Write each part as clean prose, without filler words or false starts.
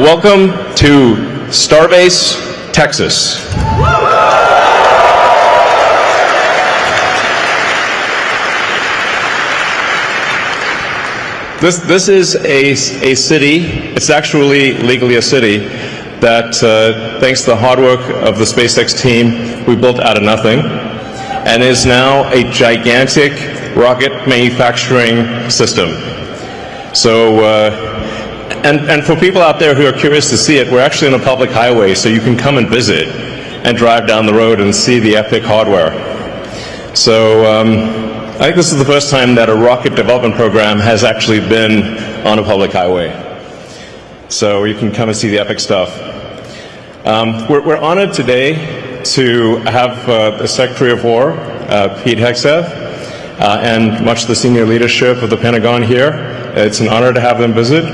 Welcome to Starbase, Texas. This is a city, it's actually legally a city, that thanks to the hard work of the SpaceX team, we built out of nothing, and is now a gigantic rocket manufacturing system. So, and for people out there who are curious to see it, we're actually on a public highway, so you can come and visit and drive down the road and see the epic hardware. So, I think this is the first time that a rocket development program has actually been on a public highway. So you can come and see the epic stuff. We're honored today to have the Secretary of War, Pete Hegseth, and much of the senior leadership of the Pentagon here. It's an honor to have them visit.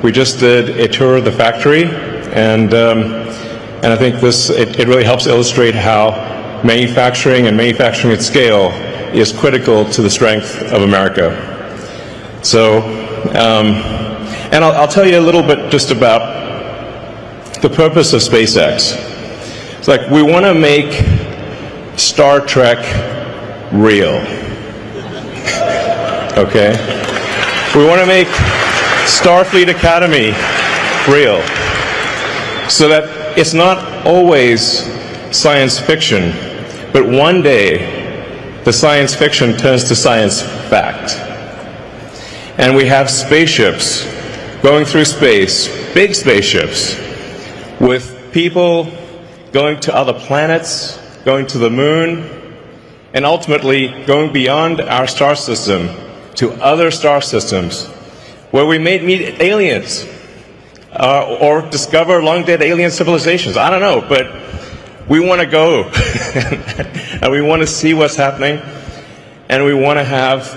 We just did a tour of the factory, and I think it really helps illustrate how manufacturing and manufacturing at scale is critical to the strength of America. So, and I'll tell you a little bit just about the purpose of SpaceX. It's like we want to make Star Trek real. Okay? We want to make Starfleet Academy real, so that it's not always science fiction, but one day the science fiction turns to science fact. And we have spaceships going through space, big spaceships, with people going to other planets, going to the moon, and ultimately going beyond our star system to other star systems, where we may meet aliens or discover long-dead alien civilizations. I don't know, but we want to go, and we want to see what's happening, and we want to have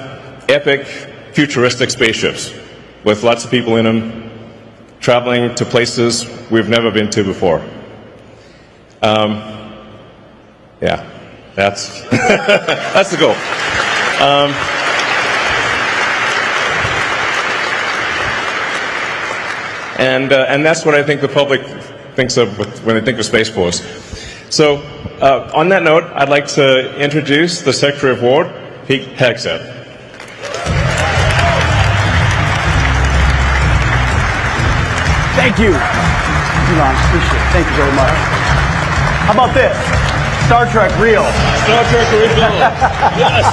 epic, futuristic spaceships with lots of people in them, traveling to places we've never been to before. Yeah, that's that's the goal. And that's what I think the public thinks of when they think of Space Force. So, on that note, I'd like to introduce the Secretary of War, Pete Hegseth. Thank you, Elon. Appreciate it. Thank you very much. How about this? Star Trek real. Star Trek original. Yes.